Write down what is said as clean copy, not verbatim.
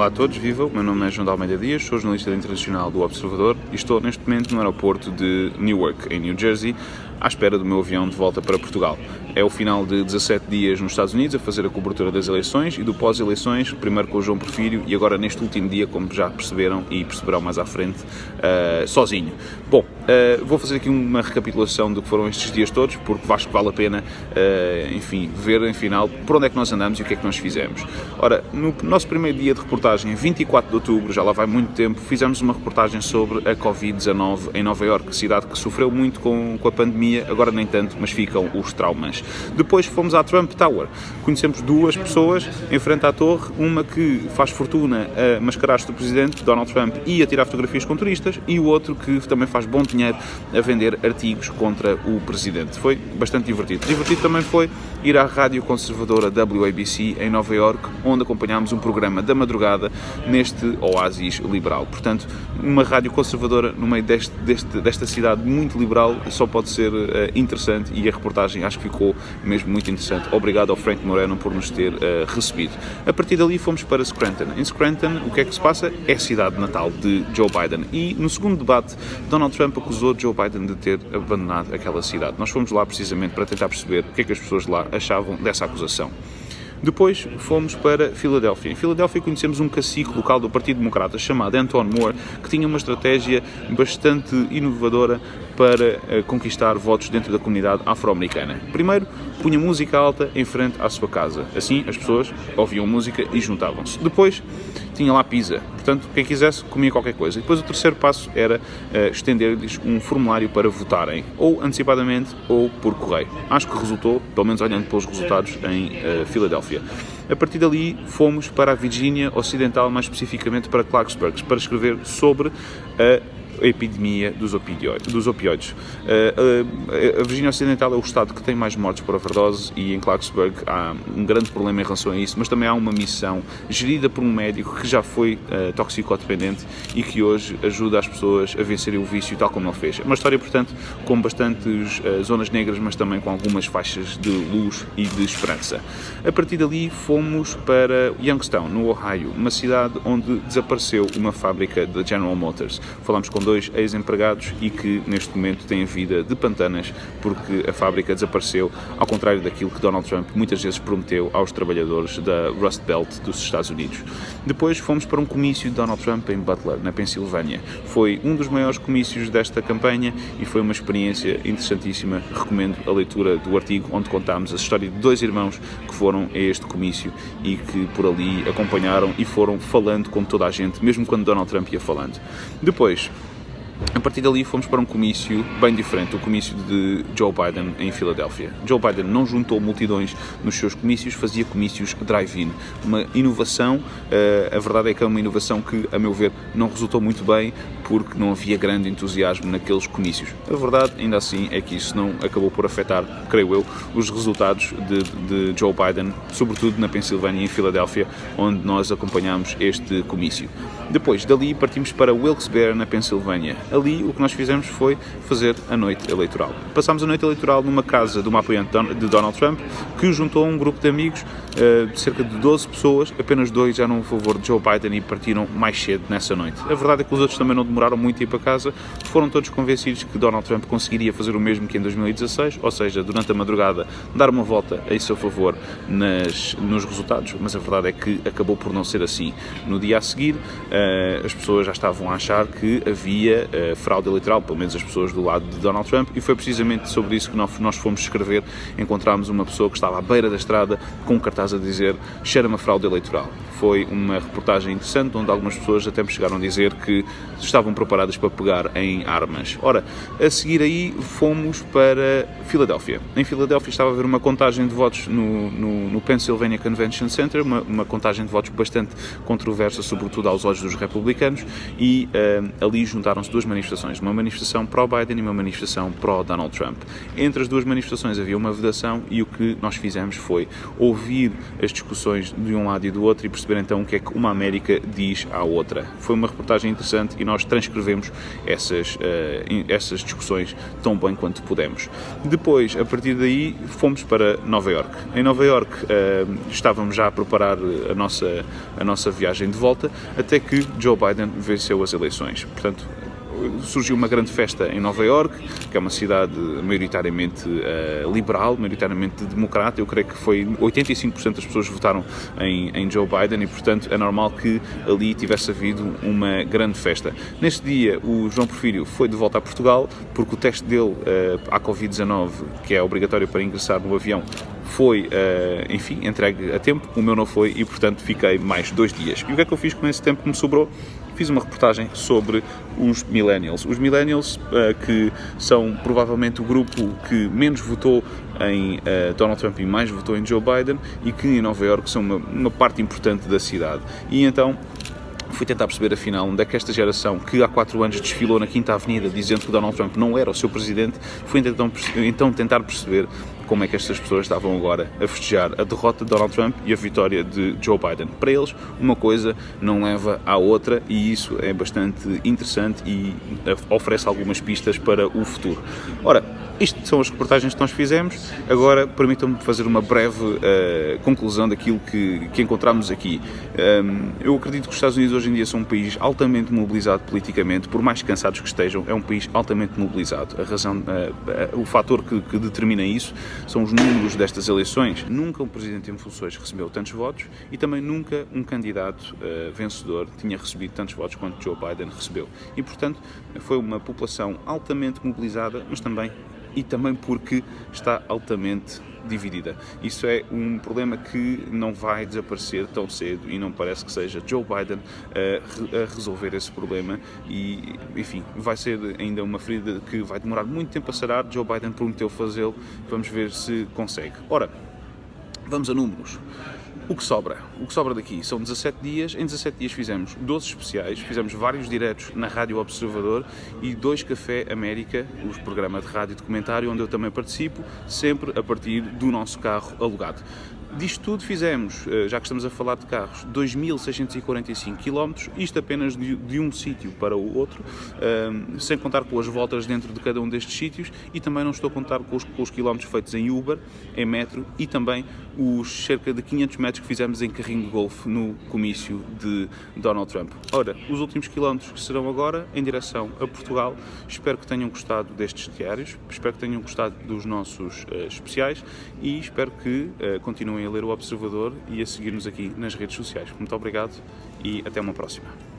Olá a todos, viva! O meu nome é João de Almeida Dias, sou jornalista internacional do Observador e estou neste momento no aeroporto de Newark, em New Jersey, à espera do meu avião de volta para Portugal. É o final de 17 dias nos Estados Unidos a fazer a cobertura das eleições e do pós-eleições, primeiro com o João Porfírio e agora neste último dia, como já perceberam e perceberão mais à frente, sozinho. Bom, vou fazer aqui uma recapitulação do que foram estes dias todos, porque acho que vale a pena, ver, afinal, por onde é que nós andamos e o que é que nós fizemos. Ora, no nosso primeiro dia de reportagem, 24 de outubro, já lá vai muito tempo, fizemos uma reportagem sobre a Covid-19 em Nova Iorque, cidade que sofreu muito com a pandemia, agora nem tanto, mas ficam os traumas. Depois fomos à Trump Tower, conhecemos duas pessoas em frente à torre, uma que faz fortuna a mascarar-se do presidente, Donald Trump, e a tirar fotografias com turistas, e o outro que também faz bom dinheiro a vender artigos contra o presidente. Foi bastante divertido. Divertido também foi ir à rádio conservadora WABC em Nova Iorque, onde acompanhámos um programa da madrugada neste oásis liberal. Portanto, uma rádio conservadora no meio desta cidade muito liberal só pode ser interessante, e a reportagem acho que ficou mesmo muito interessante. Obrigado ao Frank Moreno por nos ter recebido. A partir dali fomos para Scranton. Em Scranton, o que é que se passa? É a cidade natal de Joe Biden. E no segundo debate, Donald Trump acusou Joe Biden de ter abandonado aquela cidade. Nós fomos lá precisamente para tentar perceber o que é que as pessoas lá achavam dessa acusação. Depois fomos para Filadélfia. Em Filadélfia conhecemos um cacique local do Partido Democrata chamado Anton Moore, que tinha uma estratégia bastante inovadora para conquistar votos dentro da comunidade afro-americana. Primeiro, punha música alta em frente à sua casa. Assim, as pessoas ouviam música e juntavam-se. Depois, tinha lá pizza. Portanto, quem quisesse comia qualquer coisa. E depois o terceiro passo era estender-lhes um formulário para votarem, ou antecipadamente ou por correio. Acho que resultou, pelo menos olhando pelos resultados, em Filadélfia. A partir dali fomos para a Virgínia Ocidental, mais especificamente para Clarksburg, para escrever sobre a epidemia dos opioides. A Virgínia Ocidental é o estado que tem mais mortes por overdose e em Clarksburg há um grande problema em relação a isso, mas também há uma missão gerida por um médico que já foi toxicodependente e que hoje ajuda as pessoas a vencerem o vício tal como ele fez. É uma história, portanto, com bastantes zonas negras, mas também com algumas faixas de luz e de esperança. A partir dali fomos para Youngstown, no Ohio, uma cidade onde desapareceu uma fábrica da General Motors. Falámos com dois ex-empregados e que neste momento têm a vida de pantanas porque a fábrica desapareceu, ao contrário daquilo que Donald Trump muitas vezes prometeu aos trabalhadores da Rust Belt dos Estados Unidos. Depois fomos para um comício de Donald Trump em Butler, na Pensilvânia. Foi um dos maiores comícios desta campanha e foi uma experiência interessantíssima. Recomendo a leitura do artigo onde contámos a história de dois irmãos que foram a este comício e que por ali acompanharam e foram falando com toda a gente, mesmo quando Donald Trump ia falando. Depois, a partir dali fomos para um comício bem diferente, o comício de Joe Biden em Filadélfia. Joe Biden não juntou multidões nos seus comícios, fazia comícios drive-in. Uma inovação, a verdade é que é uma inovação que, a meu ver, não resultou muito bem porque não havia grande entusiasmo naqueles comícios. A verdade, ainda assim, é que isso não acabou por afetar, creio eu, os resultados de Joe Biden, sobretudo na Pensilvânia e em Filadélfia, onde nós acompanhámos este comício. Depois, dali, partimos para Wilkes-Barre, na Pensilvânia. Ali, o que nós fizemos foi fazer a noite eleitoral. Passámos a noite eleitoral numa casa de uma apoiante de Donald Trump, que juntou um grupo de amigos, de cerca de 12 pessoas, apenas 2 eram a favor de Joe Biden e partiram mais cedo nessa noite. A verdade é que os outros também não demoraram muito a ir para casa, foram todos convencidos que Donald Trump conseguiria fazer o mesmo que em 2016, ou seja, durante a madrugada, dar uma volta a seu favor nos resultados, mas a verdade é que acabou por não ser assim. No dia a seguir, as pessoas já estavam a achar que havia fraude eleitoral, pelo menos as pessoas do lado de Donald Trump, e foi precisamente sobre isso que nós fomos escrever. Encontramos uma pessoa que estava à beira da estrada com um cartaz a dizer cheira-me a fraude eleitoral. Foi uma reportagem interessante, onde algumas pessoas até me chegaram a dizer que estavam preparadas para pegar em armas. Ora, a seguir aí fomos para Filadélfia. Em Filadélfia estava a haver uma contagem de votos no Pennsylvania Convention Center, uma contagem de votos bastante controversa, sobretudo aos olhos dos republicanos, e ali juntaram-se duas manifestações manifestações, uma manifestação pró-Biden e uma manifestação pró-Donald Trump. Entre as duas manifestações havia uma vedação e o que nós fizemos foi ouvir as discussões de um lado e do outro e perceber então o que é que uma América diz à outra. Foi uma reportagem interessante e nós transcrevemos essas discussões tão bem quanto pudemos. Depois, a partir daí, fomos para Nova Iorque. Em Nova Iorque estávamos já a preparar a nossa viagem de volta, até que Joe Biden venceu as eleições. Portanto, surgiu uma grande festa em Nova Iorque, que é uma cidade maioritariamente liberal, maioritariamente democrata. Eu creio que foi 85% das pessoas votaram em Joe Biden e, portanto, é normal que ali tivesse havido uma grande festa. Neste dia, o João Porfírio foi de volta a Portugal, porque o teste dele à Covid-19, que é obrigatório para ingressar no avião, foi, enfim, entregue a tempo. O meu não foi e, portanto, fiquei mais 2 dias. E o que é que eu fiz com esse tempo que me sobrou? Fiz uma reportagem sobre os millennials. Os millennials, que são provavelmente o grupo que menos votou em Donald Trump e mais votou em Joe Biden, e que em Nova Iorque são uma parte importante da cidade. E então fui tentar perceber, afinal, onde é que esta geração, que há 4 anos desfilou na Quinta Avenida dizendo que Donald Trump não era o seu presidente, fui então tentar perceber como é que estas pessoas estavam agora a festejar a derrota de Donald Trump e a vitória de Joe Biden. Para eles, uma coisa não leva à outra e isso é bastante interessante e oferece algumas pistas para o futuro. Ora, isto são as reportagens que nós fizemos. Agora, permitam-me fazer uma breve conclusão daquilo que encontramos aqui. Eu acredito que os Estados Unidos hoje em dia são um país altamente mobilizado politicamente, por mais cansados que estejam, é um país altamente mobilizado. O fator que determina isso são os números destas eleições. Nunca um presidente em funções recebeu tantos votos e também nunca um candidato vencedor tinha recebido tantos votos quanto Joe Biden recebeu. E, portanto, foi uma população altamente mobilizada, mas também porque está altamente dividida. Isso é um problema que não vai desaparecer tão cedo e não parece que seja Joe Biden a resolver esse problema e, enfim, vai ser ainda uma ferida que vai demorar muito tempo a sarar. Joe Biden prometeu fazê-lo, vamos ver se consegue. Ora, vamos a números. O que sobra daqui são 17 dias. Em 17 dias fizemos 12 especiais, fizemos vários diretos na Rádio Observador e 2 Café América, o programa de rádio documentário onde eu também participo, sempre a partir do nosso carro alugado. Disto tudo fizemos, já que estamos a falar de carros, 2.645 km, isto apenas de um sítio para o outro, sem contar com as voltas dentro de cada um destes sítios, e também não estou a contar com os quilómetros feitos em Uber, em metro, e também os cerca de 500 metros que fizemos em carrinho de golfe no comício de Donald Trump. Ora, os últimos quilómetros que serão agora em direção a Portugal. Espero que tenham gostado destes diários, espero que tenham gostado dos nossos especiais e espero que continuem a ler o Observador e a seguir-nos aqui nas redes sociais. Muito obrigado e até uma próxima.